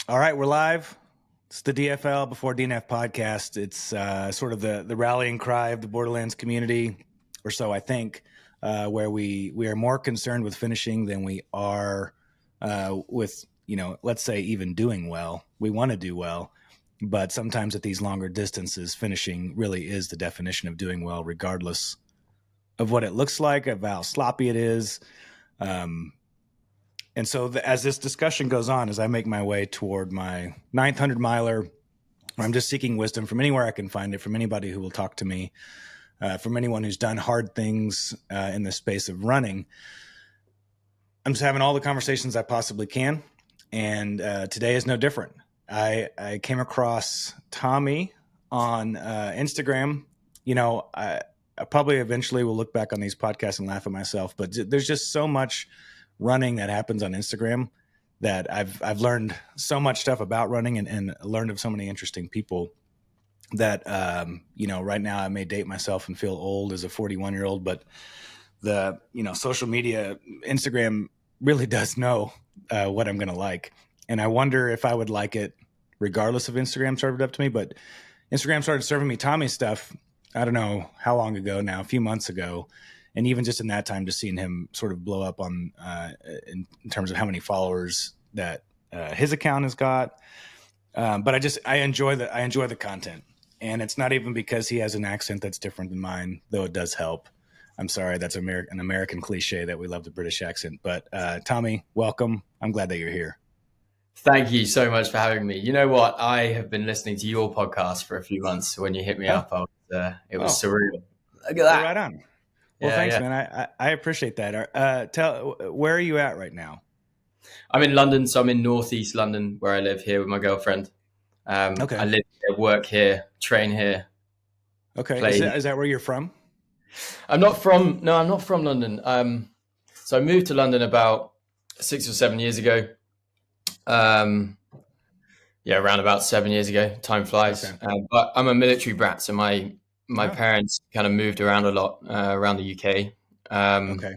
All right, we're live. It's the DFL Before DNF Podcast. It's sort of the rallying cry of the Borderlands community, or so I think, where we are more concerned with finishing than we are with, let's say even doing well. We want to do well, but sometimes at these longer distances, finishing really is the definition of doing well, regardless of what it looks like, of how sloppy it is. And so as this discussion goes on, as I make my way toward my 900 miler, I'm just seeking wisdom from anywhere I can find it, from anybody who will talk to me, from anyone who's done hard things in the space of running. I'm just having all the conversations I possibly can. And today is no different. I came across Tommy on Instagram. I probably eventually will look back on these podcasts and laugh at myself, but there's just so much running that happens on Instagram that I've learned so much stuff about running and learned of so many interesting people that, right now I may date myself and feel old as a 41-year-old, but the, social media, Instagram really does know what I'm going to like. And I wonder if I would like it regardless of Instagram served it up to me, but Instagram started serving me Tommy stuff. I don't know how long ago now, a few months ago. And even just in that time, just seeing him sort of blow up on in terms of how many followers that his account has got. But I enjoy the content, and it's not even because he has an accent that's different than mine, though it does help. I'm sorry, that's an American cliche that we love the British accent. But Tommy, welcome. I'm glad that you're here. Thank you so much for having me. You know what? I have been listening to your podcast for a few months. When you hit me up, it was surreal. Look at that. Right on. Well, thanks, man. I appreciate that. Where are you at right now? I'm in London, so I'm in northeast London, where I live here with my girlfriend. Okay. I live here, work here, train here. Okay. Is that where you're from? I'm not from London. So I moved to London about 6 or 7 years ago. Around about 7 years ago. Time flies. Okay. But I'm a military brat, so my parents kind of moved around a lot around the UK. Okay.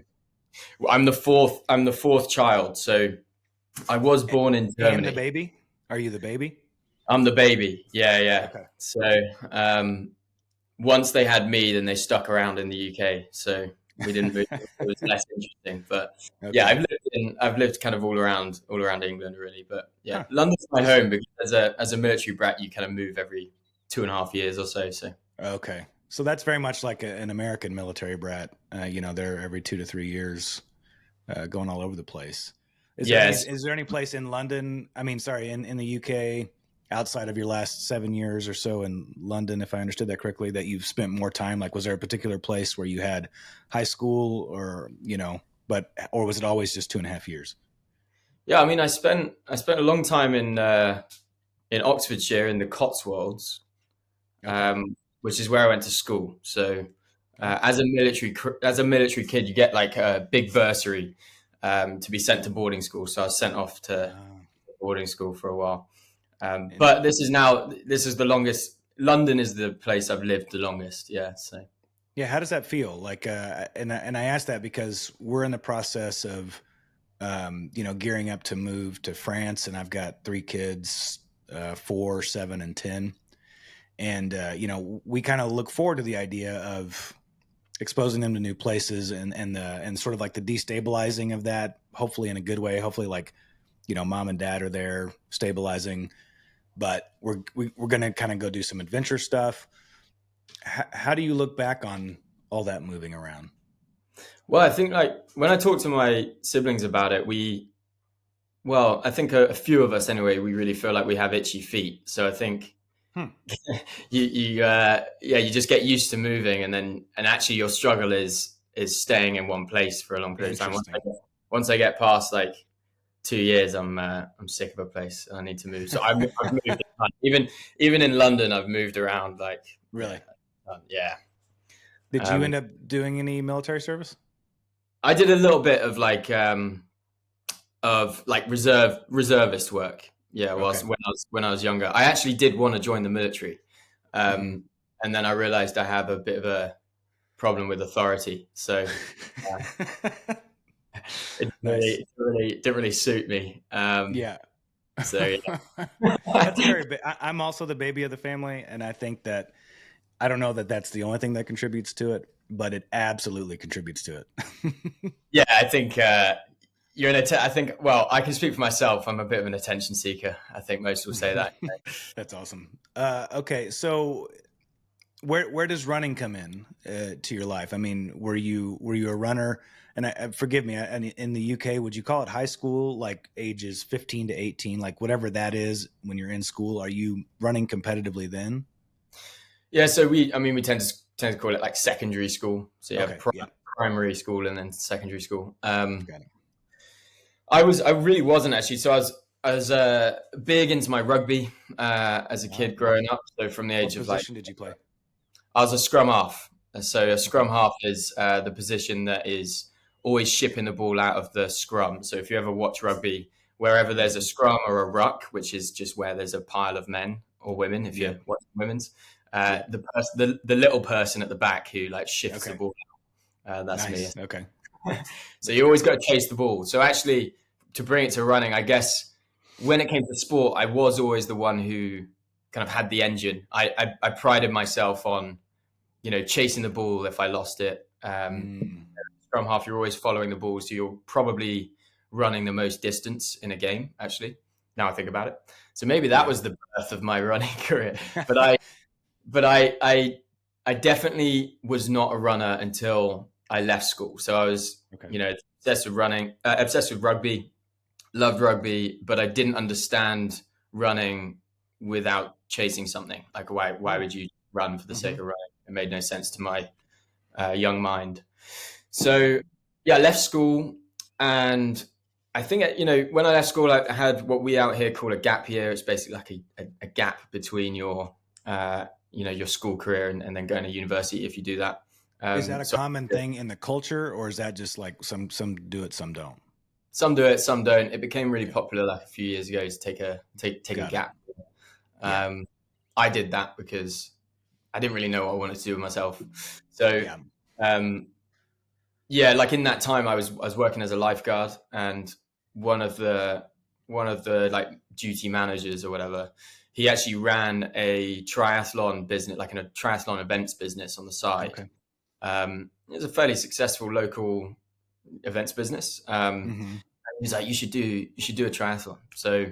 I'm the fourth child, so I was born in Germany. And the baby? Are you the baby? I'm the baby. Yeah. Okay. So once they had me, then they stuck around in the UK. So we didn't move. It was less interesting, but okay. Yeah, I've lived kind of all around England, really. But yeah, London's my home because as a military brat, you kind of move every 2.5 years or so. So okay, so that's very much like an American military brat. They're every 2 to 3 years, going all over the place. Is there any place in London? I mean, sorry, in the UK, outside of your last 7 years or so in London, if I understood that correctly, that you've spent more time? Like, was there a particular place where you had high school, or or was it always just 2.5 years? Yeah, I mean, I spent a long time in Oxfordshire in the Cotswolds, which is where I went to school. So as a military kid, you get like a big bursary to be sent to boarding school. So I was sent off to boarding school for a while. But this is the longest. London is the place I've lived the longest. Yeah. So. Yeah. How does that feel? Like, and I asked that because we're in the process of, gearing up to move to France, and I've got 3 kids, 4, 7, and 10. And, we kind of look forward to the idea of exposing them to new places and sort of like the destabilizing of that, hopefully in a good way, hopefully like, mom and dad are there stabilizing, but we're going to kind of go do some adventure stuff. How do you look back on all that moving around? Well, I think like when I talk to my siblings about it, I think a few of us anyway, we really feel like we have itchy feet. So I think you just get used to moving, and actually your struggle is staying in one place for a long period of time. Once I get past like 2 years, I'm sick of a place and I need to move. So I've moved even in London, I've moved around. Like really, yeah. Did you end up doing any military service? I did a little bit of reservist work. Yeah, when I was younger, I actually did want to join the military, and then I realized I have a bit of a problem with authority. So. It didn't really suit me. Yeah. So yeah. That's I'm also the baby of the family, and I think that I don't know that that's the only thing that contributes to it, but it absolutely contributes to it. Yeah, I think you're I think, well, I can speak for myself. I'm a bit of an attention seeker. I think most will say that. That's awesome. Okay, so where does running come in to your life? I mean, were you a runner? And forgive me, in the UK, would you call it high school, like ages 15 to 18, like whatever that is when you're in school? Are you running competitively then? Yeah, so we tend to call it like secondary school. So yeah, Okay, primary school and then secondary school. Got it. I really wasn't actually. So I was big into my rugby as a kid growing up. So from the age of What position did you play? I was a scrum half. So a scrum half is the position that is always shipping the ball out of the scrum. So if you ever watch rugby, wherever there's a scrum or a ruck, which is just where there's a pile of men or women, if you're watching women's, the little person at the back who like shifts the ball out. That's nice. me. Okay. So you always got to chase the ball. So actually, to bring it to running, I guess when it came to sport, I was always the one who kind of had the engine. I prided myself on, chasing the ball if I lost it. Scrum half, you're always following the ball, so you're probably running the most distance in a game, actually, now I think about it. So maybe that was the birth of my running career. But I definitely was not a runner until I left school. So I was, obsessed with running, obsessed with rugby, loved rugby, but I didn't understand running without chasing something. Like why would you run for the sake of running? It made no sense to my young mind. So yeah, I left school, and I think, when I left school, I had what we out here call a gap year. It's basically like a gap between your, your school career and then going to university if you do that. Is that a common thing in the culture, or is that just like some do it, some don't? Some do it, some don't. It became really popular like a few years ago to take a gap. I did that because I didn't really know what I wanted to do with myself. So, like in that time, I was working as a lifeguard, and one of the like duty managers or whatever, he actually ran a triathlon business, like a triathlon events business on the side. Okay. It was a fairly successful local events business. He was like, you should do a triathlon. So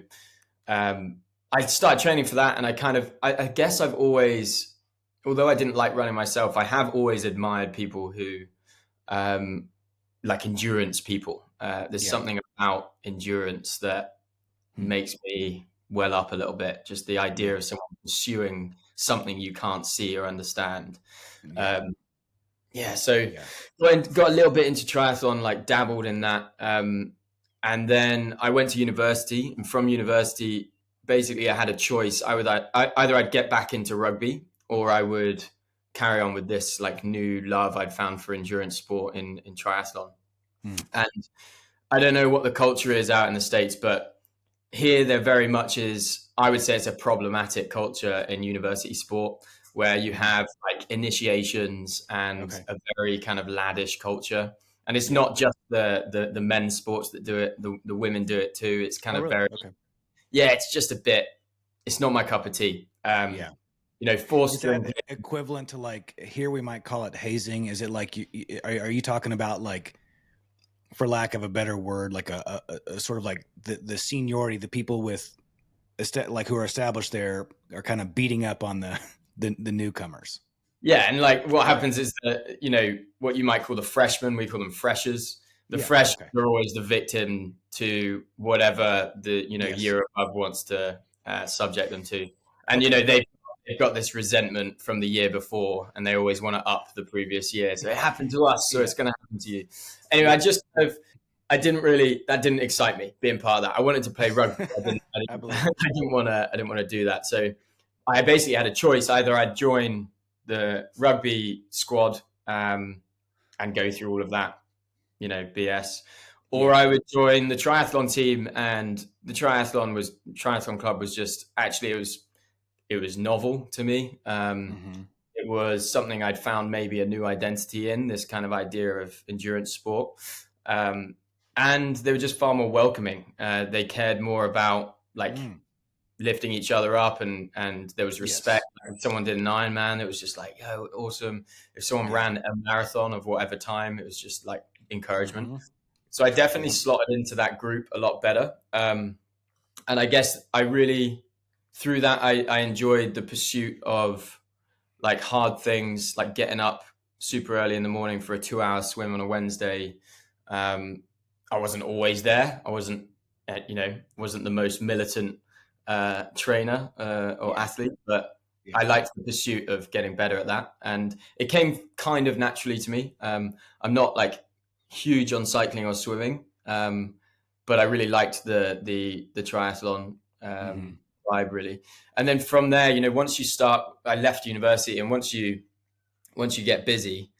I started training for that, and I guess I've always, although I didn't like running myself, I have always admired people who like endurance people. There's something about endurance that makes me well up a little bit. Just the idea of someone pursuing something you can't see or understand. So got a little bit into triathlon, like dabbled in that. And then I went to university, and from university, basically I had a choice. Either I'd get back into rugby, or I would carry on with this like new love I'd found for endurance sport in triathlon. And I don't know what the culture is out in the States, but here there very much is, I would say it's a problematic culture in university sport, where you have like initiations and a very kind of laddish culture. And it's not just the men's sports that do it, the women do it too. It's kind of very, it's just a bit, it's not my cup of tea. Forced to equivalent to like, here we might call it hazing. Is it like, are you talking about like, for lack of a better word, like a sort of like the seniority, the people with like who are established there are kind of beating up on the newcomers? Yeah, and like what happens is that, what you might call the freshmen, we call them freshers. The freshmen are always the victim to whatever the year above wants to subject them to, and they've got this resentment from the year before, and they always want to up the previous year. So it happened to us, so it's going to happen to you. Anyway, that didn't excite me being part of that. I wanted to play rugby. I didn't want to do that. So I basically had a choice. Either I'd join the rugby squad and go through all of that, BS, or I would join the triathlon team. And the triathlon club was just, actually, it was novel to me. It was something I'd found maybe a new identity in, this kind of idea of endurance sport. And they were just far more welcoming. They cared more about like lifting each other up, and there was respect. Yes. Like if someone did an Ironman, it was just like, oh, awesome. If someone ran a marathon of whatever time, it was just like encouragement. So I definitely slotted into that group a lot better. And I guess I really, through that, I enjoyed the pursuit of like hard things, like getting up super early in the morning for a 2-hour swim on a Wednesday. I wasn't always there. I wasn't, wasn't the most militant trainer or athlete, but I liked the pursuit of getting better at that. And it came kind of naturally to me. I'm not like huge on cycling or swimming, but I really liked the triathlon vibe really. And then from there, once you start, I left university, and once you get busy,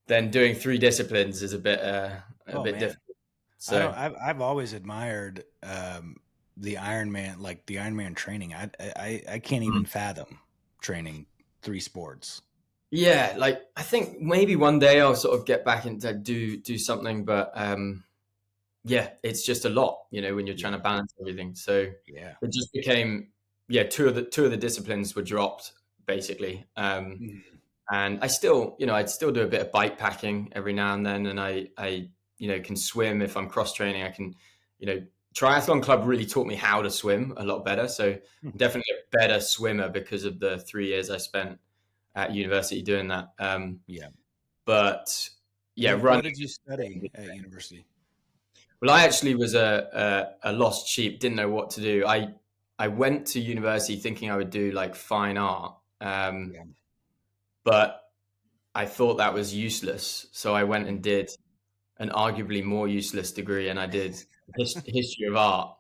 then doing 3 disciplines is a bit difficult. So I've always admired the Ironman, like the Ironman training. I can't even fathom training 3 sports. Yeah, like I think maybe one day I'll sort of get back into do something, but yeah, it's just a lot, when you're trying to balance everything. So it just became two of the disciplines were dropped basically. And I still, I'd still do a bit of bike packing every now and then, and I can swim if I'm cross training. I can, Triathlon Club really taught me how to swim a lot better. So definitely a better swimmer because of the 3 years I spent at university doing that. But what did you study at university? Well, I actually was a lost sheep, didn't know what to do. I went to university thinking I would do like fine art, but I thought that was useless. So I went and did an arguably more useless degree, and I did history of art.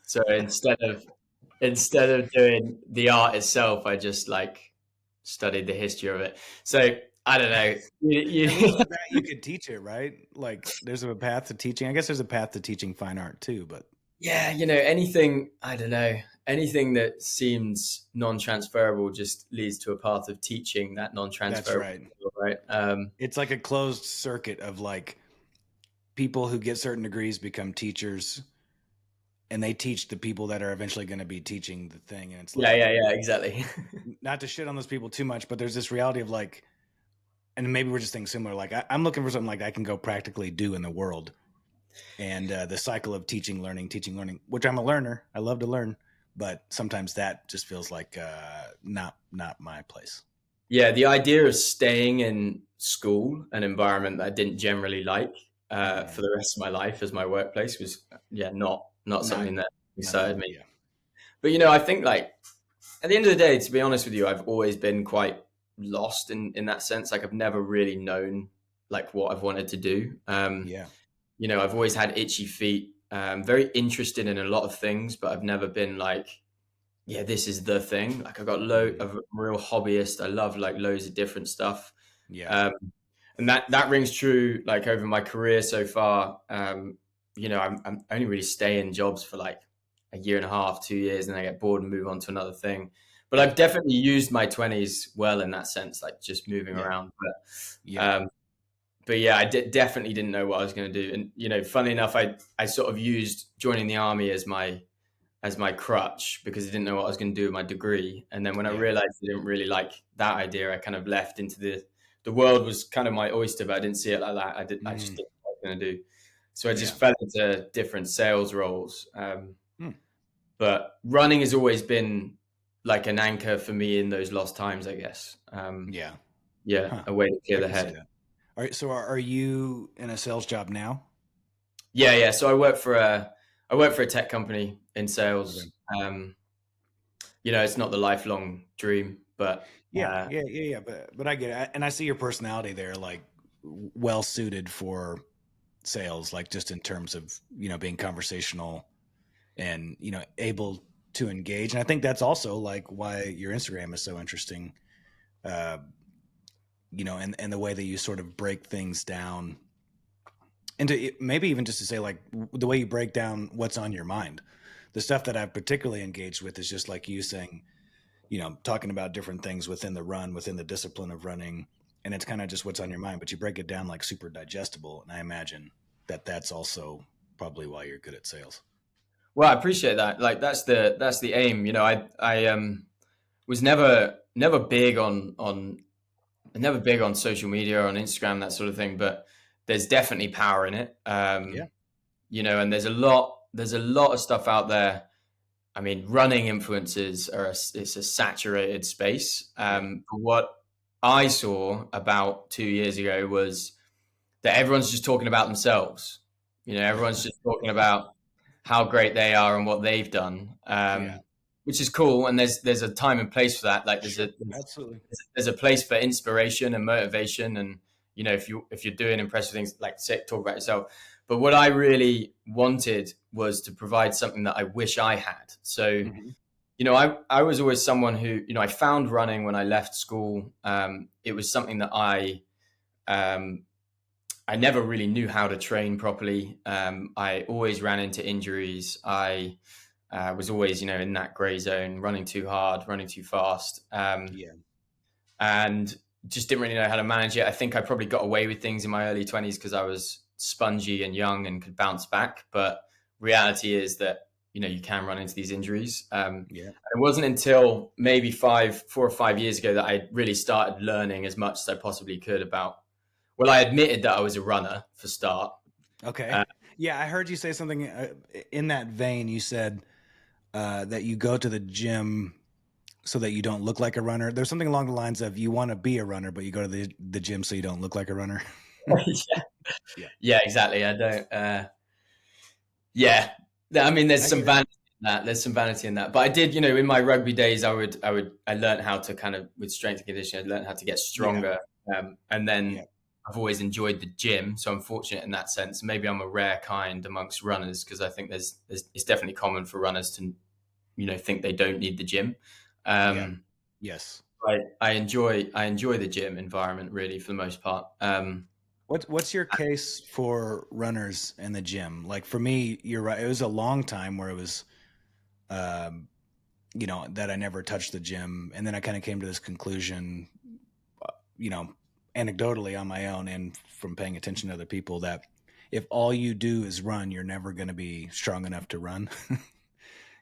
So instead of doing the art itself, I just like studied the history of it. So I don't know. You could teach it, right? Like there's a path to teaching. I guess there's a path to teaching fine art too, but yeah, anything, I don't know, anything that seems non-transferable just leads to a path of teaching that non-transferable. That's right. It's like a closed circuit of like people who get certain degrees become teachers, and they teach the people that are eventually going to be teaching the thing. And it's like, yeah, exactly. Not to shit on those people too much, but there's this reality of like, and maybe we're just thinking similar. Like I'm looking for something like I can go practically do in the world. And the cycle of teaching, learning, which I'm a learner. I love to learn, but sometimes that just feels like not my place. Yeah, the idea of staying in school, an environment that I didn't generally like for the rest of my life as my workplace was not something that excited me. But I think like at the end of the day, to be honest with you, I've always been quite lost in that sense. Like I've never really known like what I've wanted to do. I've always had itchy feet, very interested in a lot of things, but I've never been like, this is the thing. Like I got of a real hobbyist. I love like loads of different stuff. And that rings true like over my career so far. I'm only really staying in jobs for like a year and a half, 2 years, and then I get bored and move on to another thing. But I've definitely used my 20s well in that sense, like just moving around. But I definitely didn't know what I was going to do. And, funnily enough, I sort of used joining the army as my crutch because I didn't know what I was going to do with my degree. And then when I realized I didn't really like that idea, I kind of left into the world was kind of my oyster, but I didn't see it like that. I just didn't know what I was going to do. So I just fell into different sales roles. But running has always been like an anchor for me in those lost times, I guess. A way to clear the head. All right. So are you in a sales job now? Yeah. So I work for a tech company in sales. It's not the lifelong dream, but yeah. But I get it. And I see your personality there, like well suited for sales, like just in terms of, being conversational and, able to engage. And I think that's also like why your Instagram is so interesting. And the way that you sort of break things down, and maybe even just to say like the way you break down what's on your mind. The stuff that I've particularly engaged with is just like you saying, talking about different things within the run, within the discipline of running, and it's kind of just what's on your mind, but you break it down like super digestible. And I imagine that that's also probably why you're good at sales. Well, I appreciate that. Like that's the aim. You know, I was never big on never big on social media or on Instagram, that sort of thing, but there's definitely power in it. Yeah. You know, and there's a lot of stuff out there. I mean, running influencers it's a saturated space. But what I saw about 2 years ago was that everyone's just talking about themselves. You know, everyone's just talking about how great they are and what they've done, which is cool. And there's a time and place for that. Like Absolutely. there's a place for inspiration and motivation. And you know, if you're doing impressive things, like talk about yourself. But what I really wanted was to provide something that I wish I had. So, you know, I was always someone who, you know, I found running when I left school. It was something that I never really knew how to train properly. I always ran into injuries. I was always, you know, in that gray zone, running too hard, running too fast. And just didn't really know how to manage it. I think I probably got away with things in my early 20s because I was spongy and young and could bounce back. But reality is that, you know, you can run into these injuries. And it wasn't until maybe 4 or 5 years ago that I really started learning as much as I possibly could about, well, I admitted that I was a runner for start. Okay. Yeah, I heard you say something in that vein. You said that you go to the gym so that you don't look like a runner. There's something along the lines of you want to be a runner, but you go to the gym so you don't look like a runner. Yeah, exactly. I don't. I mean, there's some vanity in that. There's some vanity in that. But I did, you know, in my rugby days, I learned how to kind of, with strength and conditioning, I learned how to get stronger. And then I've always enjoyed the gym. So I'm fortunate in that sense. Maybe I'm a rare kind amongst runners because I think it's definitely common for runners to, you know, think they don't need the gym. Yes. I enjoy the gym environment really for the most part. What's your case for runners in the gym? Like for me, you're right. It was a long time where it was, you know, that I never touched the gym. And then I kind of came to this conclusion, you know, anecdotally on my own and from paying attention to other people, that if all you do is run, you're never going to be strong enough to run.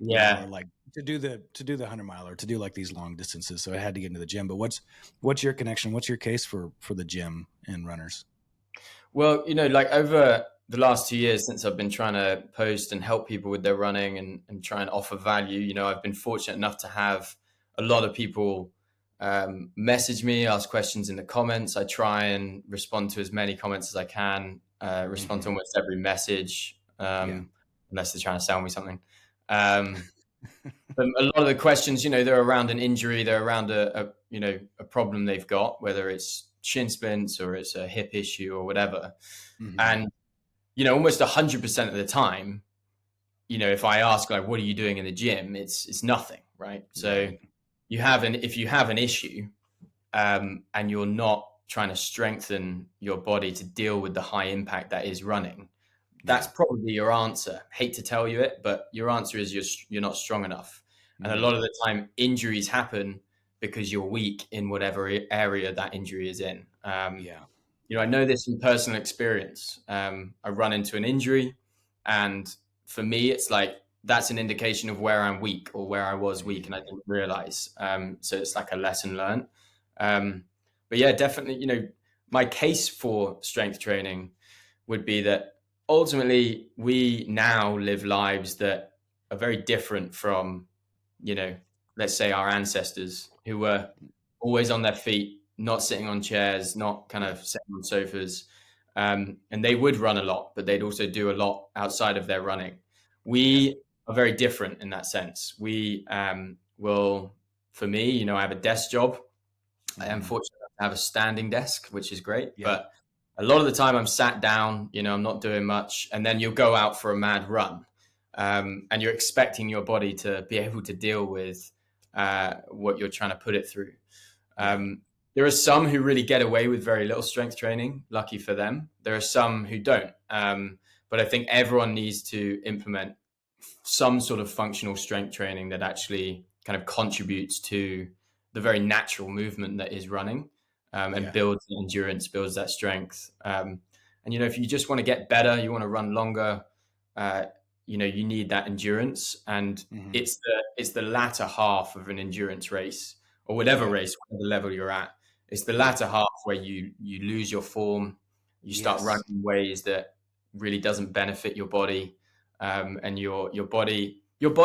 Yeah. Or like to do the 100-mile or to do like these long distances. So I had to get into the gym. But what's your connection? What's your case for the gym and runners? Well, you know, like over the last 2 years since I've been trying to post and help people with their running and try and offer value, you know, I've been fortunate enough to have a lot of people message me, ask questions in the comments. I try and respond to as many comments as I can, respond to almost every message, unless they're trying to sell me something. But a lot of the questions, you know, they're around an injury, they're around a problem they've got, whether it's shin splints or it's a hip issue or whatever. And, you know, almost 100% of the time, you know, if I ask like, what are you doing in the gym? It's nothing, right? So if you have an issue and you're not trying to strengthen your body to deal with the high impact that is running, that's probably your answer. Hate to tell you it, but your answer is you're not strong enough. And a lot of the time injuries happen because you're weak in whatever area that injury is in. You know, I know this from personal experience. I run into an injury and for me, it's like, that's an indication of where I'm weak or where I was weak and I didn't realize. So it's like a lesson learned. But yeah, definitely, you know, my case for strength training would be that ultimately we now live lives that are very different from, you know, let's say our ancestors who were always on their feet, not sitting on chairs, not kind of sitting on sofas. And they would run a lot, but they'd also do a lot outside of their running. We are very different in that sense. We will, for me, you know, I have a desk job. I am fortunate to have a standing desk, which is great. But a lot of the time I'm sat down, you know, I'm not doing much. And then you'll go out for a mad run. And you're expecting your body to be able to deal with what you're trying to put it through. There are some who really get away with very little strength training. Lucky for them. There are some who don't. But I think everyone needs to implement some sort of functional strength training that actually kind of contributes to the very natural movement that is running and builds the endurance, builds that strength. And, you know, if you just want to get better, you want to run longer, you need that endurance, and it's the latter half of an endurance race or whatever race, whatever level you're at. It's the latter half where you lose your form, you start running in ways that really doesn't benefit your body, and your body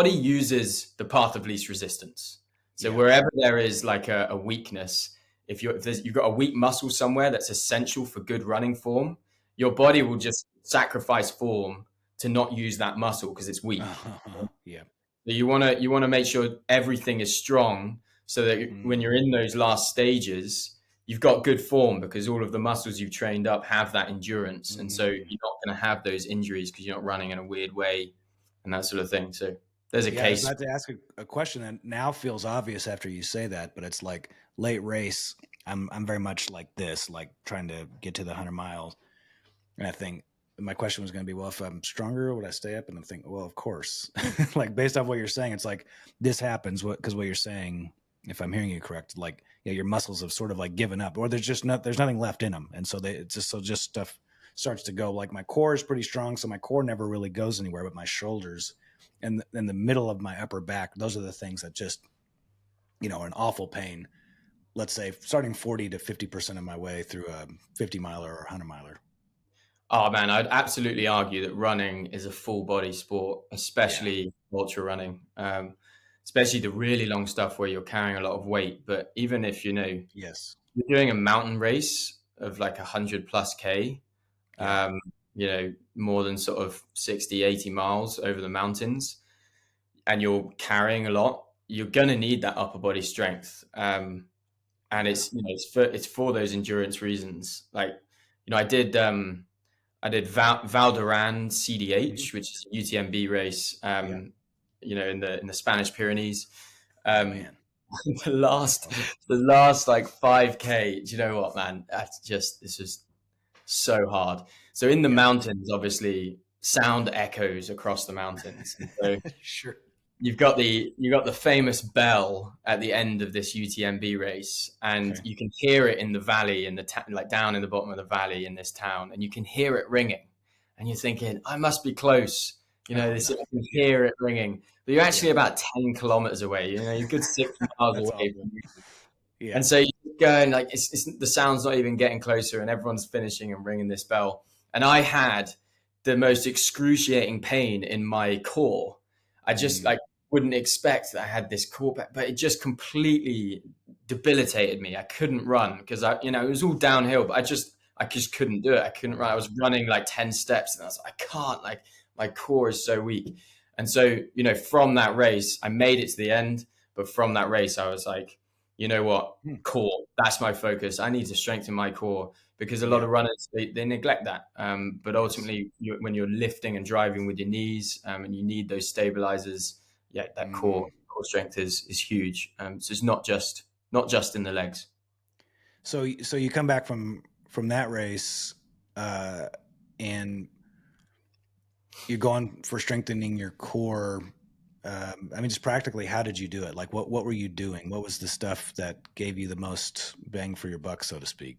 uses the path of least resistance. So wherever there is like a weakness, if you've got a weak muscle somewhere that's essential for good running form, your body will just sacrifice form to not use that muscle because it's weak. Yeah. So you want to make sure everything is strong, so that when you're in those last stages, you've got good form, because all of the muscles you've trained up have that endurance, and so you're not going to have those injuries because you're not running in a weird way and that sort of thing. So there's a case. I was about to ask a question that now feels obvious after you say that, but it's like late race. I'm very much like this, like trying to get to the 100 miles, and I think my question was going to be, well, if I'm stronger, would I stay up? And I'm thinking, well, of course. Like based off what you're saying, it's like this happens because what you're saying, if I'm hearing you correct, like your muscles have sort of like given up, or there's nothing left in them, and so just stuff starts to go. Like my core is pretty strong, so my core never really goes anywhere, but my shoulders and in the middle of my upper back, those are the things that just are in awful pain. Let's say starting 40 to 50% of my way through a 50 miler or 100 miler. Oh man, I'd absolutely argue that running is a full body sport, especially ultra running, especially the really long stuff where you're carrying a lot of weight. But even if you're doing a mountain race of like 100+K, more than sort of 60, 80 miles over the mountains, and you're carrying a lot, you're going to need that upper body strength. And it's for those endurance reasons. Like, I did Val d'Aran CDH, which is a UTMB race, in the Spanish Pyrenees. The last like 5K, do you know what, man? It's just so hard. So in the mountains, obviously, sound echoes across the mountains. So sure. You've got the famous bell at the end of this UTMB race, and you can hear it in the valley, in the like down in the bottom of the valley in this town, and you can hear it ringing, and you're thinking, I must be close. I can hear it ringing, but you're actually about 10 kilometers away. You're a good 6 miles away. And so you go, and like it's the sound's not even getting closer, and everyone's finishing and ringing this bell, and I had the most excruciating pain in my core. I just wouldn't expect that I had this core pain, but it just completely debilitated me. I couldn't run because it was all downhill, but I just couldn't do it. I couldn't run. I was running like 10 steps, and I was like, I can't. Like my core is so weak. And so from that race, I made it to the end. But from that race, I was like, you know what, core, that's my focus. I need to strengthen my core, because a lot of runners, they neglect that. But ultimately, when you're lifting and driving with your knees, and you need those stabilizers, that core strength is huge. So it's not just in the legs. So you come back from that race, and you're going for strengthening your core. Just practically, how did you do it? Like, what were you doing? What was the stuff that gave you the most bang for your buck, so to speak?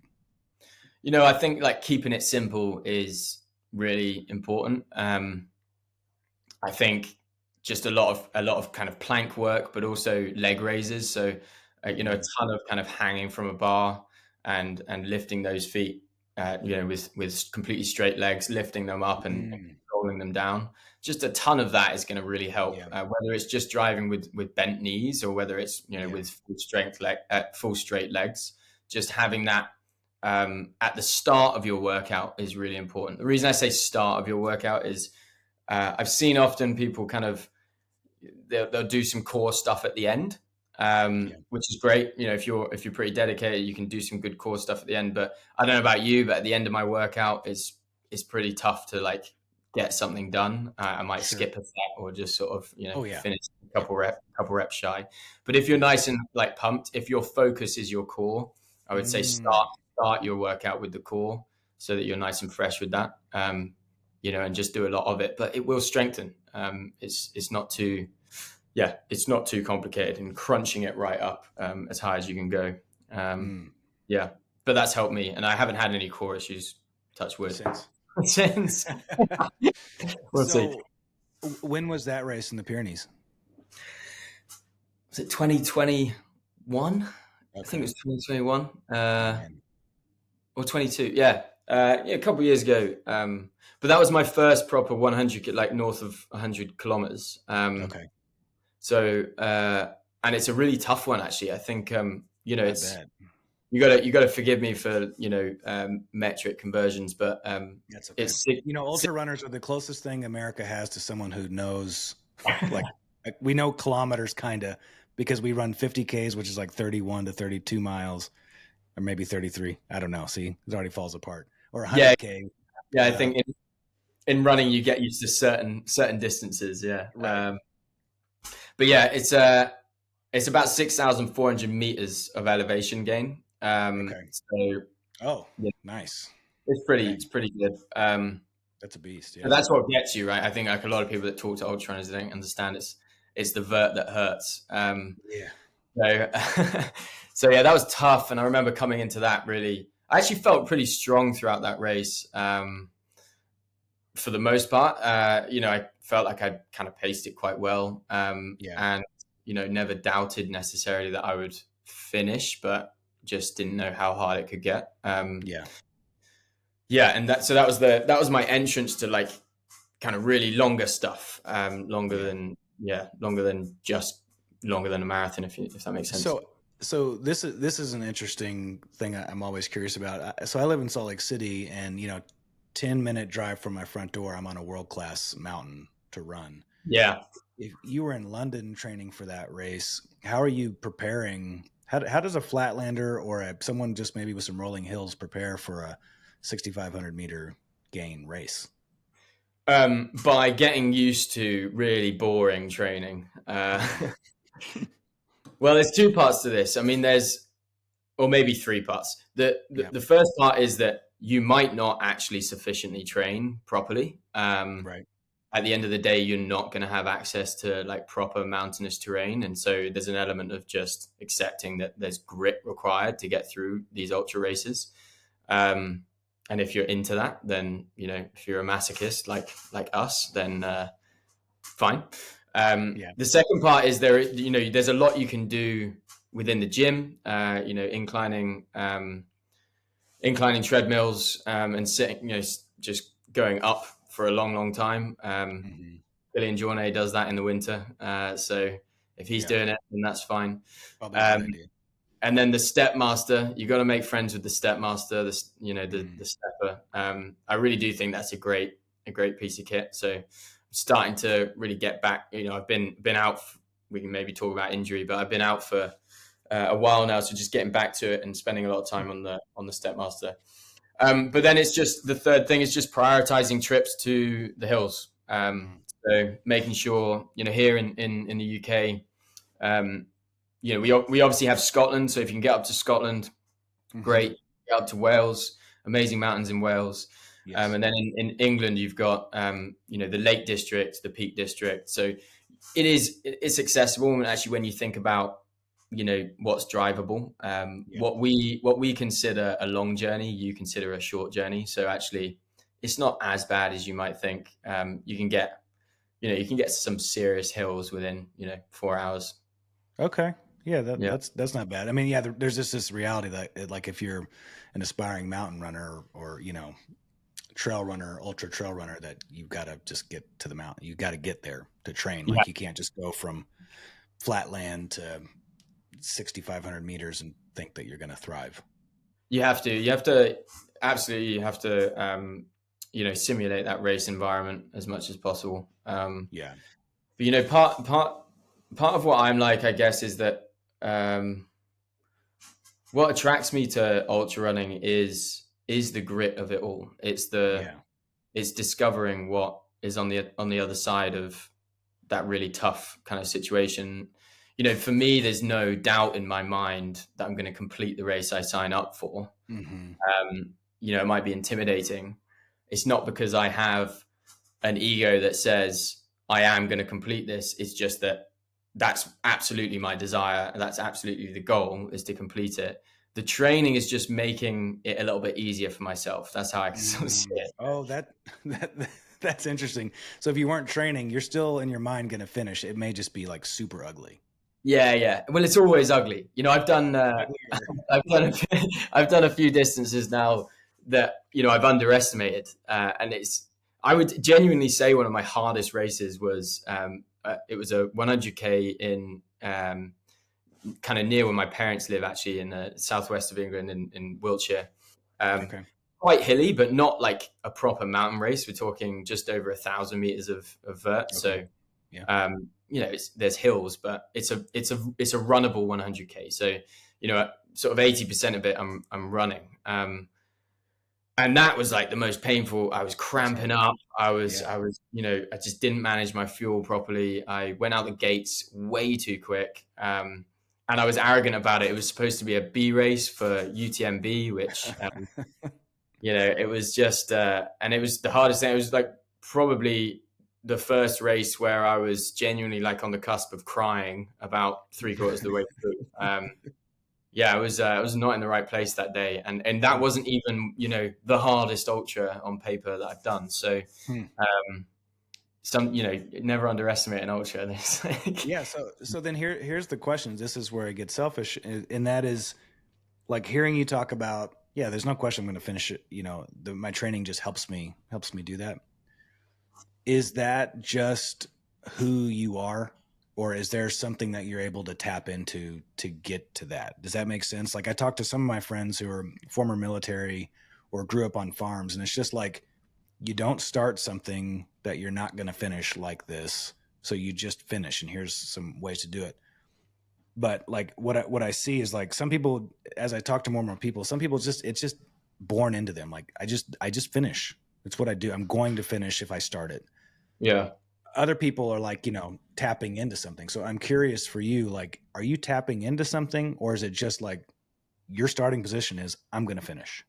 I think like keeping it simple is really important. I think just a lot of kind of plank work, but also leg raises. So, a ton of kind of hanging from a bar and lifting those feet, with completely straight legs, lifting them up and rolling them down. Just a ton of that is going to really help. Whether it's just driving with bent knees, or whether it's with full straight legs, just having that at the start of your workout is really important. The reason I say start of your workout is I've seen often people kind of they'll do some core stuff at the end, which is great. If you're pretty dedicated, you can do some good core stuff at the end. But I don't know about you, but at the end of my workout, it's pretty tough to like get something done. I might skip a set, or just sort of finish a couple reps shy. But if you're nice and like pumped, if your focus is your core, I would say start your workout with the core, so that you're nice and fresh with that. And just do a lot of it, but it will strengthen. It's not too complicated, and crunching it right up as high as you can go. But that's helped me, and I haven't had any core issues, touch wood, since. We'll see. When was that race in the Pyrenees? Was it 2021? Okay. I think it was 2021 or 22. Yeah, a couple of years ago. But that was my first proper 100, like north of 100 kilometers. Okay. So, and it's a really tough one, actually. I think, it's bad. You gotta forgive me for, metric conversions, but that's okay. It's ultra runners are the closest thing America has to someone who knows, like we know kilometers kind of, because we run 50Ks, which is like 31 to 32 miles, or maybe 33. I don't know. See, it already falls apart. Or 100K. Yeah, I think in running you get used to certain distances. Yeah. Right. But yeah, it's about 6,400 meters of elevation gain. Okay. So, nice. It's pretty good. That's a beast. Yeah. And that's what gets you, right? I think like a lot of people that talk to ultra runners, they don't understand it's the vert that hurts. So yeah, that was tough. And I remember coming into that I actually felt pretty strong throughout that race. For the most part, I felt like I'd kind of paced it quite well. And, never doubted necessarily that I would finish, but just didn't know how hard it could get. And that was my entrance to like kind of really longer stuff, longer than a marathon, if that makes sense. So this is an interesting thing I'm always curious about. So I live in Salt Lake City, and 10-minute drive from my front door, I'm on a world-class mountain to run. Yeah. If you were in London training for that race, how are you preparing? How does a flatlander or someone just maybe with some rolling hills prepare for a 6,500 meter gain race? By getting used to really boring training. Well, there's two parts to this. I mean, or maybe three parts. The first part is that you might not actually sufficiently train properly. Right. At the end of the day, you're not going to have access to like proper mountainous terrain. And so there's an element of just accepting that there's grit required to get through these ultra races. And if you're into that, then, if you're a masochist like us, then fine. The second part is there's a lot you can do within the gym, inclining treadmills, and sitting, just going up for a long, long time. Billy and Journey does that in the winter. So if he's doing it, then that's fine. And then the step master, you got to make friends with the step master, the stepper. I really do think that's a great piece of kit. So I'm starting to really get back. I've been out. We can maybe talk about injury, but I've been out for a while now. So just getting back to it and spending a lot of time on the step master. But then it's just the third thing is just prioritizing trips to the hills. So making sure, here in the UK, we obviously have Scotland. So if you can get up to Scotland, great. Get up to Wales, amazing mountains in Wales. Yes. And then in England, you've got, the Lake District, the Peak District. So it's accessible. And actually, when you think about, what's drivable, what we consider a long journey, you consider a short journey. So actually, it's not as bad as you might think. You can get some serious hills within, 4 hours. Okay. Yeah, that's not bad. I mean, there's just this reality that like if you're an aspiring mountain runner or trail runner, ultra trail runner, that you've got to just get to the mountain. You got to get there to train. Like you can't just go from Flatland to 6,500 meters and think that you're going to thrive. You have to simulate that race environment as much as possible. But part of what I'm like, I guess, is that what attracts me to ultra running is the grit of it all. It's discovering what is on the other side of that really tough kind of situation. For me, there's no doubt in my mind that I'm going to complete the race I sign up for. It might be intimidating. It's not because I have an ego that says I am going to complete this. It's just that's absolutely my desire. That's absolutely the goal, is to complete it. The training is just making it a little bit easier for myself. That's how I can sort of see it. Oh, That's interesting. So if you weren't training, you're still in your mind going to finish. It may just be like super ugly. Yeah. Well, it's always ugly. I've done I've done a few distances now that I've underestimated, and I would genuinely say one of my hardest races was it was a 100k in kind of near where my parents live, actually in the southwest of England, in Wiltshire. Okay. Quite hilly, but not like a proper mountain race. We're talking just over 1,000 meters of vert. Okay. So, yeah. There's hills, but it's a runnable 100k. So, sort of 80% of it, I'm running. And that was like the most painful. I was cramping up. I just didn't manage my fuel properly. I went out the gates way too quick. And I was arrogant about it. It was supposed to be a B race for UTMB, which, it was just, and it was the hardest thing. It was like probably the first race where I was genuinely like on the cusp of crying about 3/4 of the way through. I was not in the right place that day, and that wasn't even the hardest ultra on paper that I've done. So, never underestimate an ultra. Yeah. So then here's the questions. This is where it gets selfish, and that is like hearing you talk about. Yeah, there's no question I'm going to finish it. My training just helps me do that. Is that just who you are? Or is there something that you're able to tap into to get to that? Does that make sense? Like I talked to some of my friends who are former military or grew up on farms, and it's just like, you don't start something that you're not going to finish like this. So you just finish, and here's some ways to do it. But like what I see is like some people, as I talk to more and more people, some people it's just born into them. Like I just finish. It's what I do. I'm going to finish if I start it. Yeah. Other people are like, tapping into something. So I'm curious for you, like, are you tapping into something, or is it just like your starting position is I'm going to finish?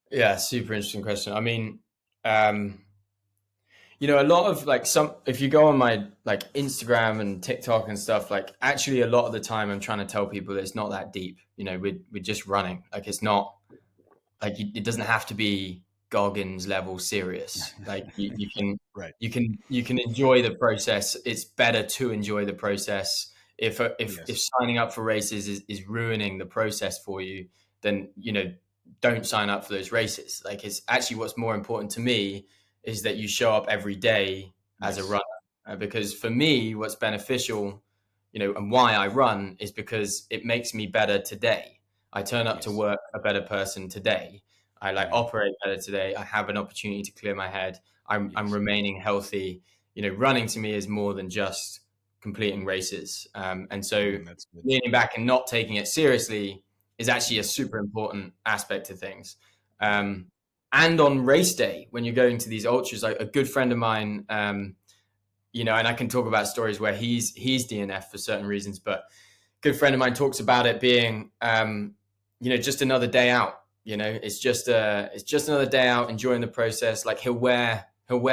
Yeah. Super interesting question. I mean, a lot of like if you go on my like Instagram and TikTok and stuff, like actually a lot of the time I'm trying to tell people that it's not that deep. We're just running. Like it's not like it doesn't have to be Goggins level serious. Like you can right. you can enjoy the process. It's better to enjoy the process. If signing up for races is ruining the process for you, then don't sign up for those races. Like it's actually what's more important to me is that you show up every day as a runner. Because for me, what's beneficial, and why I run is because it makes me better today. I turn up to work a better person today. I operate better today. I have an opportunity to clear my head. I'm remaining healthy. Running to me is more than just completing races. And so leaning back and not taking it seriously is actually a super important aspect to things. And on race day, when you're going to these ultras, like a good friend of mine, and I can talk about stories where he's DNF for certain reasons, but a good friend of mine talks about it being, just another day out. It's just another day out, enjoying the process. Like he'll wear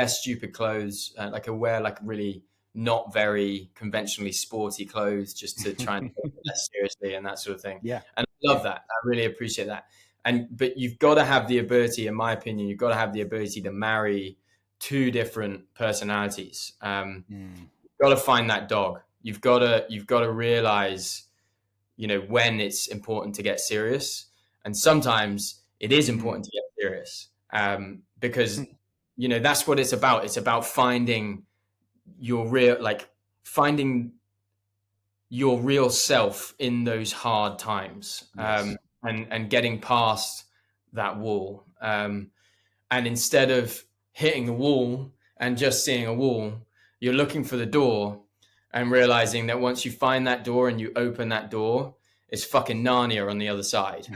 stupid clothes, like he'll wear like really not very conventionally sporty clothes just to try and take it less seriously and that sort of thing. Yeah. And I love that. I really appreciate that. But you've got to have the ability, in my opinion, you've got to have the ability to marry two different personalities. You've got to find that dog. You've got to realize, when it's important to get serious. And sometimes it is important to get serious, because, that's what it's about. It's about finding your real self in those hard times, and getting past that wall. And instead of hitting the wall and just seeing a wall, you're looking for the door and realizing that once you find that door and you open that door, it's fucking Narnia on the other side.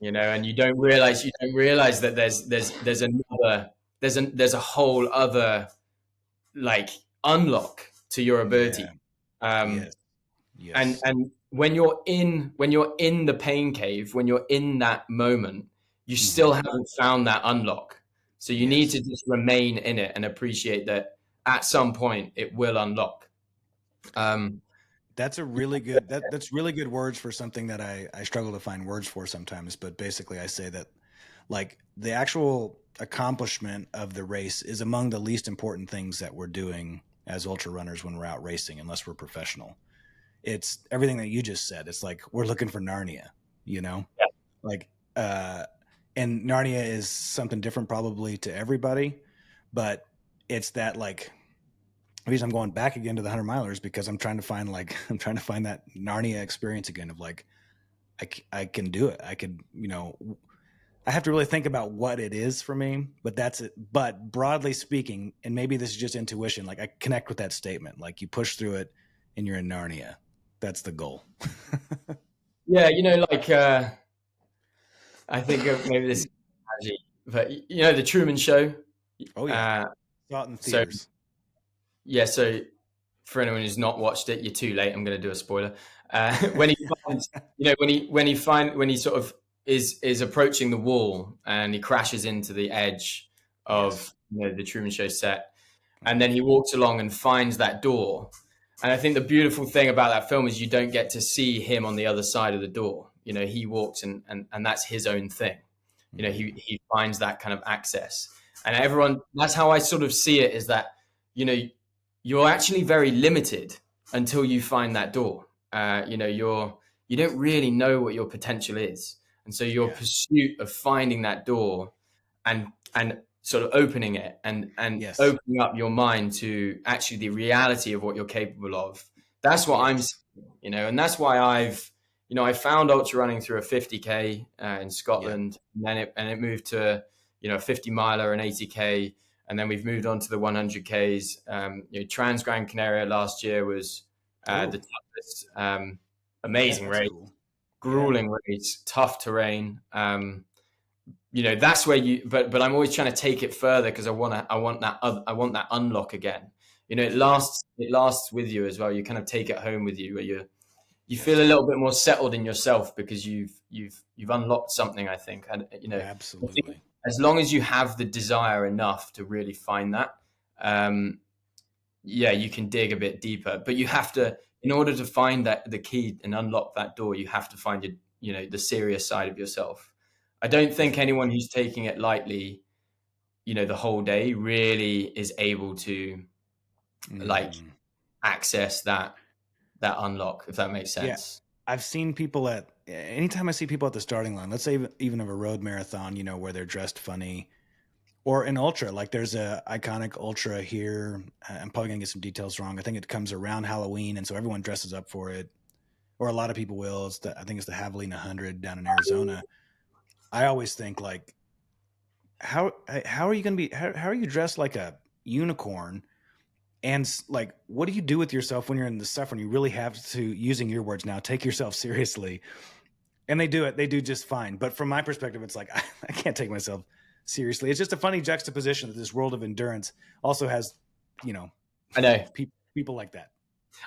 And you don't realize that there's a whole other like unlock to your ability. And when you're in the pain cave, when you're in that moment, you still haven't found that unlock. So you need to just remain in it and appreciate that at some point it will unlock. That's a really good, that's really good words for something that I struggle to find words for sometimes. But basically I say that like the actual accomplishment of the race is among the least important things that we're doing as ultra runners when we're out racing, unless we're professional. It's everything that you just said. It's like we're looking for Narnia, you know? Yeah. Like, and Narnia is something different probably to everybody, but it's that like, the reason I'm going back again to the 100 milers because I'm trying to find that Narnia experience again of like, I can do it. I could, you know, I have to really think about what it is for me, but that's it. But broadly speaking, and maybe this is just intuition, like I connect with that statement, like you push through it and you're in Narnia. That's the goal. Yeah. You know, like, I think of maybe this analogy, but you know, the Truman Show. Oh yeah. Saw it in theaters. So, yeah. So for anyone who's not watched it, you're too late. I'm going to do a spoiler. When he finds, you know, when he sort of is approaching the wall and he crashes into the edge of you know the Truman Show set, and then he walks along and finds that door. And I think the beautiful thing about that film is you don't get to see him on the other side of the door. You know, he walks and that's his own thing. You know, he finds that kind of access. And everyone, that's how I sort of see it, is that, you know, you're actually very limited until you find that door. You know, you don't really know what your potential is. And so your pursuit of finding that door and sort of opening it and opening up your mind to actually the reality of what you're capable of. That's what I'm seeing, you know, and that's why I found ultra running through a 50K in Scotland, and then it moved to, you know, a 50 miler and 80K. And then we've moved on to the 100Ks. You know, Trans Gran Canaria last year was the toughest, amazing race, cool. Grueling race, tough terrain. You know, that's where but I'm always trying to take it further because I want that unlock again. You know, it lasts with you as well. You kind of take it home with you, where you feel a little bit more settled in yourself because you've unlocked something. I think, and you know, absolutely. I think as long as you have the desire enough to really find that, you can dig a bit deeper. But you have to, in order to find that the key and unlock that door, you have to find the serious side of yourself. I don't think anyone who's taking it lightly, you know, the whole day really is able to like access that unlock, if that makes sense. Yeah. I've seen people anytime I see people at the starting line, let's say even of a road marathon, you know, where they're dressed funny, or an ultra, like there's a iconic ultra here. I'm probably gonna get some details wrong. I think it comes around Halloween, and so everyone dresses up for it, or a lot of people will. I think it's the Javelina 100 down in Arizona. I always think like, how are you going to be, how are you dressed like a unicorn? And like, what do you do with yourself when you're in the stuff, when you really have to, using your words now, take yourself seriously? And they do just fine. But from my perspective, it's like, I can't take myself seriously. It's just a funny juxtaposition that this world of endurance also has, you know, I know people like that.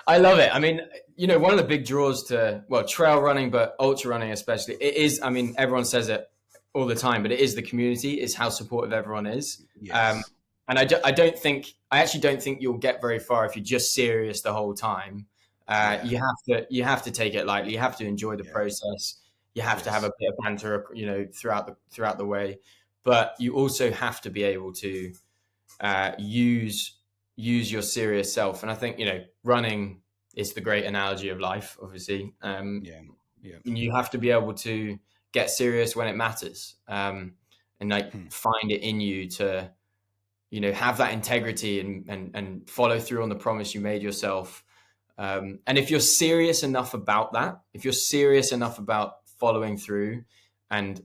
I love it. I mean, you know, one of the big draws to, well, trail running, but ultra running especially, it is, I mean, everyone says it all the time, but it is the community, is how supportive everyone is. Yes. And I actually don't think you'll get very far if you're just serious the whole time. You have to take it lightly. You have to enjoy the process. You have to have a bit of banter, you know, throughout the way, but you also have to be able to use your serious self. And I think, you know, running is the great analogy of life, obviously. You have to be able to get serious when it matters, and like find it in you to, you know, have that integrity and follow through on the promise you made yourself. And if you're serious enough about that, if you're serious enough about following through and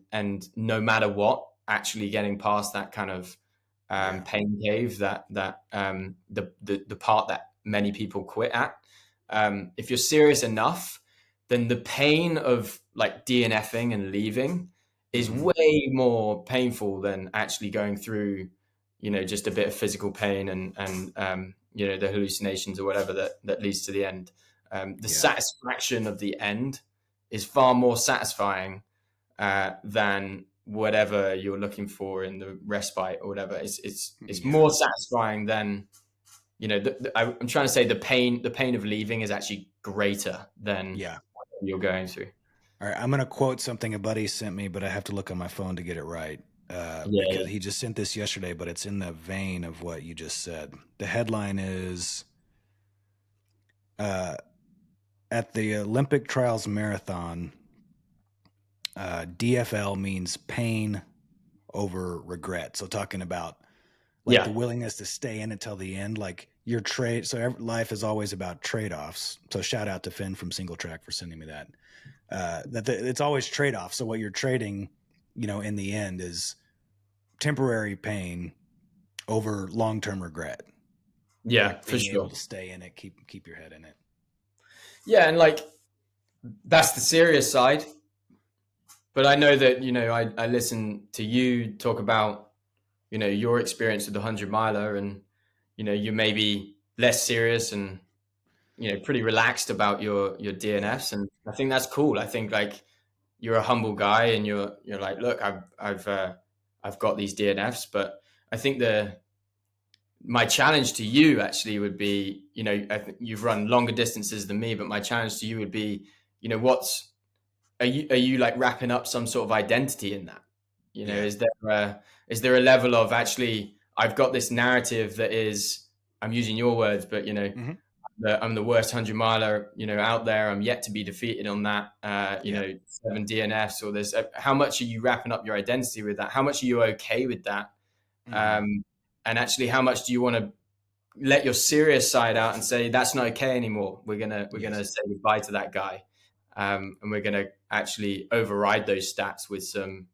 no matter what, actually getting past that kind of pain cave, that the part that many people quit at, if you're serious enough, then the pain of like DNFing and leaving is way more painful than actually going through, you know, just a bit of physical pain and you know, the hallucinations or whatever that leads to the end. The satisfaction of the end is far more satisfying than whatever you're looking for in the respite or whatever. It's more satisfying than, you know, I'm trying to say the pain of leaving is actually greater than what you're going through. All right, I'm going to quote something a buddy sent me, but I have to look on my phone to get it right. because he just sent this yesterday, but it's in the vein of what you just said. The headline is, at the Olympic Trials Marathon, DFL means pain over regret. So talking about like the willingness to stay in until the end, like your trade. So life is always about trade-offs. So shout out to Finn from Single Track for sending me that. It's always trade-offs. So what you're trading, in the end is temporary pain over long-term regret. Yeah, like for sure. Able to stay in it, keep your head in it. Yeah, and like that's the serious side. But I know that, I listen to you talk about, your experience with the 100 miler, and, you may be less serious and, pretty relaxed about your DNFs. And I think that's cool. I think like you're a humble guy and you're like, look, I've got these DNFs, but I think my challenge to you actually would be, I think you've run longer distances than me, but my challenge to you would be, are you like wrapping up some sort of identity in that? Is there a level of actually, I've got this narrative that is, I'm using your words, but mm-hmm. I'm the worst 100 miler, out there. I'm yet to be defeated on that, 7 DNFs or this. How much are you wrapping up your identity with that? How much are you okay with that? Mm-hmm. And actually, how much do you want to let your serious side out and say, that's not okay anymore. We're going to say goodbye to that guy. And we're going to actually override those stats with some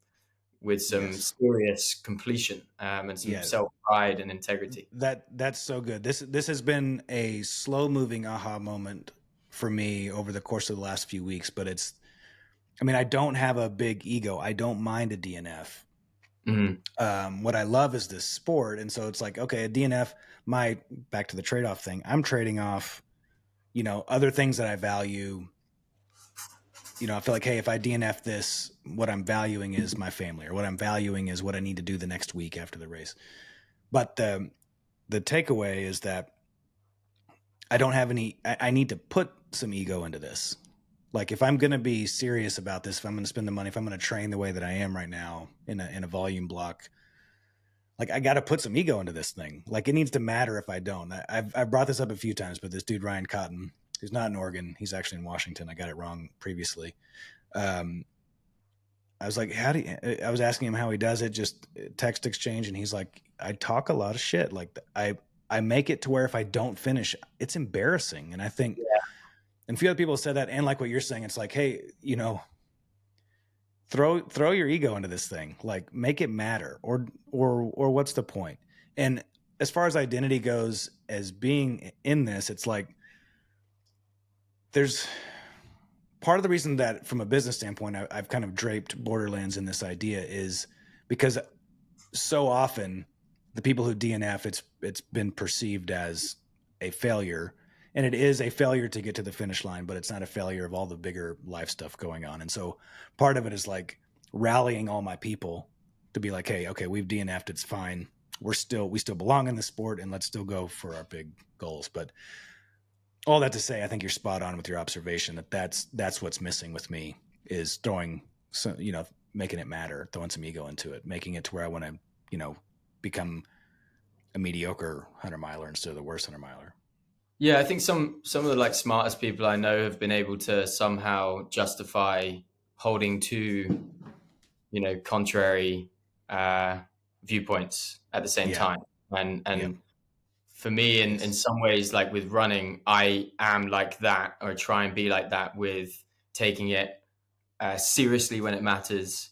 serious completion, and some self-pride and integrity. That's so good. This has been a slow-moving aha moment for me over the course of the last few weeks, but I don't have a big ego. I don't mind a DNF. Mm-hmm. What I love is this sport. And so it's like, okay, a DNF, back to the trade-off thing, I'm trading off, other things that I value. I feel like, hey, if I DNF this, what I'm valuing is my family, or what I'm valuing is what I need to do the next week after the race. But the takeaway is that I don't have I need to put some ego into this. Like if I'm going to be serious about this, if I'm going to spend the money, if I'm going to train the way that I am right now in a volume block, like I got to put some ego into this thing. Like it needs to matter if I don't. I've brought this up a few times, but this dude, Ryan Cotton, who's not in Oregon, he's actually in Washington. I got it wrong previously. I was like, I was asking him how he does it, just text exchange. And he's like, I talk a lot of shit. Like I make it to where if I don't finish, it's embarrassing. And I think, and a few other people have said that. And like what you're saying, it's like, hey, throw your ego into this thing, like make it matter, or what's the point? And as far as identity goes, as being in this, it's like, there's part of the reason that from a business standpoint, I've kind of draped Borderlands in this idea is because so often the people who DNF, it's been perceived as a failure, and it is a failure to get to the finish line, but it's not a failure of all the bigger life stuff going on. And so part of it is like rallying all my people to be like, hey, okay, we've DNF'd, it's fine. We still belong in the sport, and let's still go for our big goals. But all that to say, I think you're spot on with your observation that's what's missing with me is throwing some, making it matter, throwing some ego into it, making it to where I want to, become a mediocre 100 miler instead of the worst 100 miler. Yeah, I think some of the like smartest people I know have been able to somehow justify holding two, contrary viewpoints at the same time. And for me, in some ways, like with running, I am like that, or try and be like that with taking it seriously when it matters,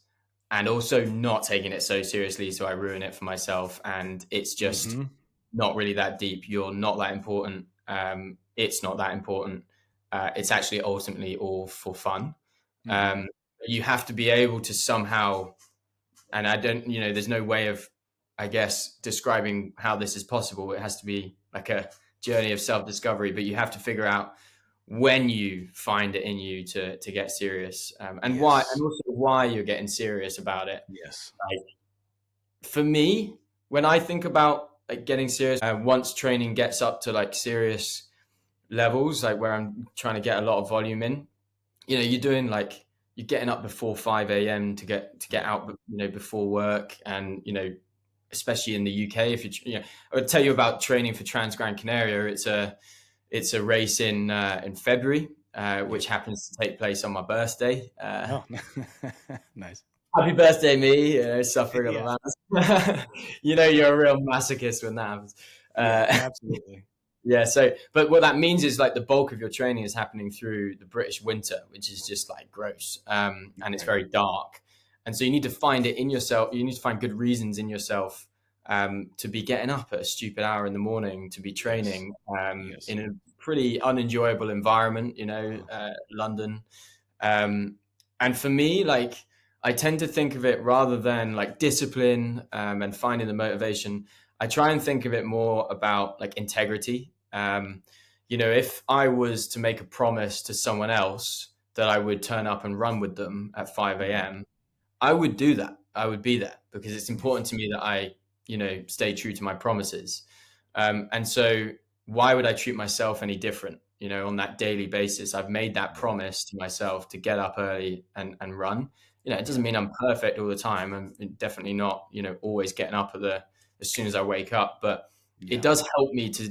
and also not taking it so seriously so I ruin it for myself. And it's just not really that deep. You're not that important. It's not that important. It's actually ultimately all for fun. You have to be able to somehow, and I don't, there's no way of, I guess, describing how this is possible. It has to be like a journey of self-discovery, but you have to figure out when you find it in you to get serious, and why, and also why you're getting serious about it. Yes. Like, for me, when I think about like getting serious, once training gets up to like serious levels, like where I'm trying to get a lot of volume in, you're you're getting up before 5 a.m. to get out, before work. And, especially in the UK, if I would tell you about training for Trans Gran Canaria. It's a race in February, which happens to take place on my birthday. Nice. Happy birthday, me! Suffering on the mountains. You're a real masochist when that happens. Absolutely. Yeah. So, but what that means is like the bulk of your training is happening through the British winter, which is just like gross, and it's very dark. And so you need to find it in yourself. You need to find good reasons in yourself to be getting up at a stupid hour in the morning, to be training in a pretty unenjoyable environment, London. And for me, like, I tend to think of it rather than like discipline and finding the motivation. I try and think of it more about like integrity. If I was to make a promise to someone else that I would turn up and run with them at 5 a.m., I would do that. I would be there because it's important to me that I, stay true to my promises. And so why would I treat myself any different? On that daily basis, I've made that promise to myself to get up early and run. It doesn't mean I'm perfect all the time. I'm definitely not, always getting up as soon as I wake up, but it does help me to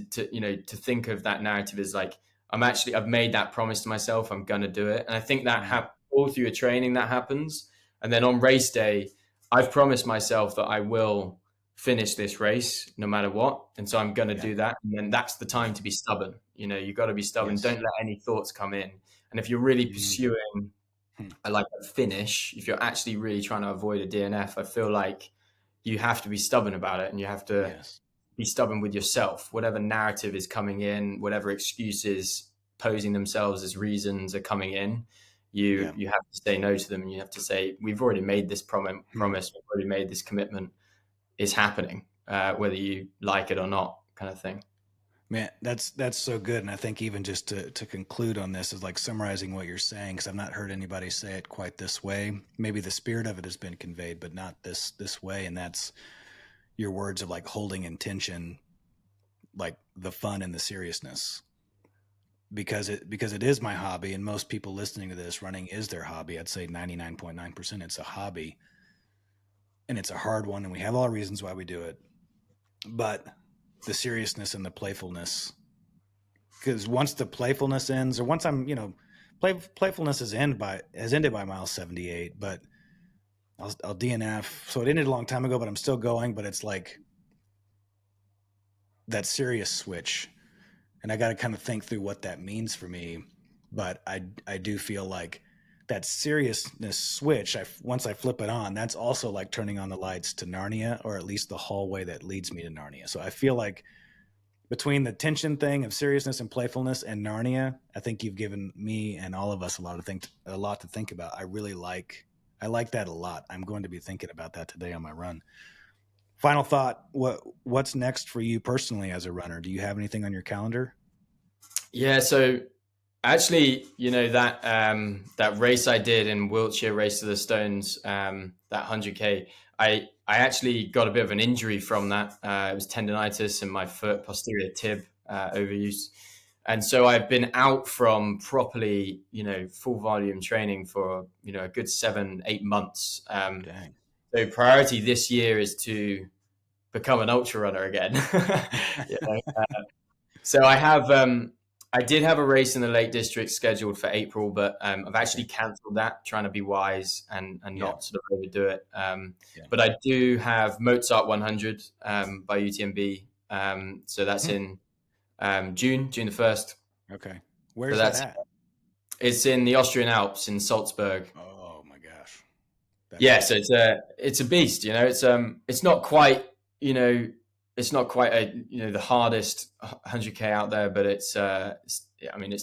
think of that narrative as like, I've made that promise to myself. I'm going to do it. And I think that all through your training that happens. And then on race day, I've promised myself that I will finish this race no matter what. And so I'm going to do that. And then that's the time to be stubborn. You've got to be stubborn. Yes. Don't let any thoughts come in. And if you're really pursuing a finish, if you're actually really trying to avoid a DNF, I feel like you have to be stubborn about it, and you have to be stubborn with yourself. Whatever narrative is coming in, whatever excuses posing themselves as reasons are coming in, you have to say no to them, and you have to say, we've already made this promise, we've already made this commitment. It's happening, whether you like it or not, kind of thing. Man, that's so good. And I think even just to conclude on this is like summarizing what you're saying, because I've not heard anybody say it quite this way. Maybe the spirit of it has been conveyed, but not this way. And that's your words of like holding in tension, like the fun and the seriousness, because it is my hobby. And most people listening to this, running is their hobby. I'd say 99.9% it's a hobby, and it's a hard one. And we have all our reasons why we do it, but the seriousness and the playfulness, because once the playfulness ends, or once I'm, playfulness has ended by mile 78, but I'll DNF. So it ended a long time ago, but I'm still going, but it's like that serious switch. And I got to kind of think through what that means for me. But I do feel like that seriousness switch, once I flip it on, that's also like turning on the lights to Narnia, or at least the hallway that leads me to Narnia. So I feel like between the tension thing of seriousness and playfulness and Narnia, I think you've given me and all of us a lot to think about. I like that a lot. I'm going to be thinking about that today on my run. Final thought, what's next for you personally as a runner? Do you have anything on your calendar? Yeah, so actually, that race I did in Wiltshire, Race to the Stones, that 100K, I actually got a bit of an injury from that. It was tendonitis in my foot, posterior tib overuse. And so I've been out from properly, full volume training for, a good 7-8 months. So priority this year is to become an ultra runner again. So I did have a race in the Lake District scheduled for April, but I've actually cancelled that, trying to be wise and not sort of overdo it. But I do have Mozart 100 by UTMB. So that's in June the 1st. Okay. Where's that at? It's in the Austrian Alps in Salzburg. Oh my gosh. So it's a beast, it's not quite, it's not quite the hardest 100K out there, but it's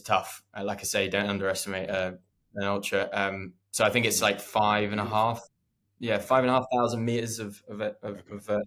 tough. Like I say, don't underestimate an ultra. So I think it's like 5,500 meters of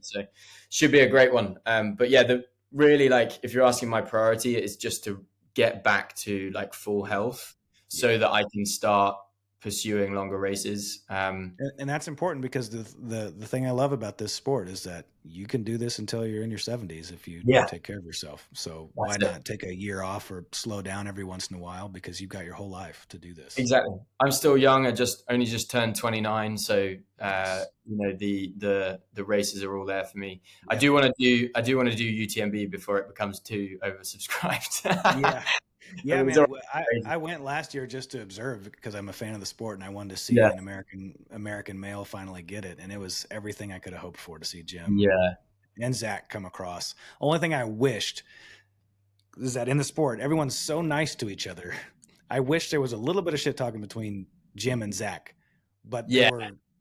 so should be a great one. But yeah, really, like, if you're asking my priority, it's just to get back to like full health so that I can start pursuing longer races. And that's important because the thing I love about this sport is that you can do this until you're in your 70s if you take care of yourself. So why not take a year off or slow down every once in a while, because you've got your whole life to do this. Exactly. I'm still young. I only just turned 29, so the races are all there for me. Yeah. I do want to do UTMB before it becomes too oversubscribed. Yeah, man. I went last year just to observe because I'm a fan of the sport and I wanted to see an American male finally get it, and it was everything I could have hoped for to see Jim and Zach come across. Only thing I wished is that in the sport, everyone's so nice to each other. I wish there was a little bit of shit talking between Jim and Zach, but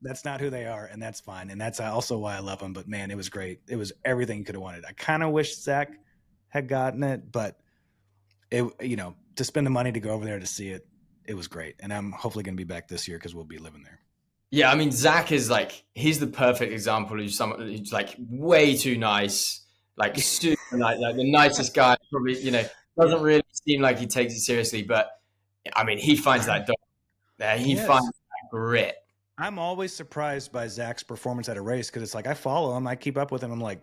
that's not who they are, and that's fine. And that's also why I love them. But man, it was great. It was everything you could have wanted. I kind of wish Zach had gotten it, but to spend the money to go over there to see it, it was great. And I'm hopefully going to be back this year because we'll be living there. Yeah, I mean, Zach is he's the perfect example of someone who's way too nice, super nice, the nicest guy. Probably, doesn't really seem like he takes it seriously, but I mean, he finds that dog there. He finds that grit. I'm always surprised by Zach's performance at a race because it's I follow him, I keep up with him. I'm like,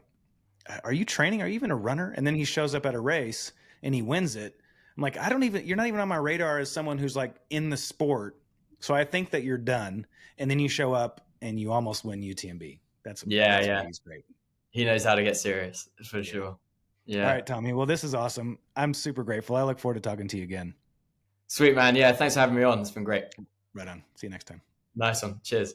are you training? Are you even a runner? And then he shows up at a race and he wins it. I'm like, you're not even on my radar as someone who's in the sport. So I think that you're done. And then you show up and you almost win UTMB. That's he's great. He knows how to get serious for sure. Yeah. All right, Tommy. Well, this is awesome. I'm super grateful. I look forward to talking to you again. Sweet, man. Yeah. Thanks for having me on. It's been great. Right on. See you next time. Nice one. Cheers.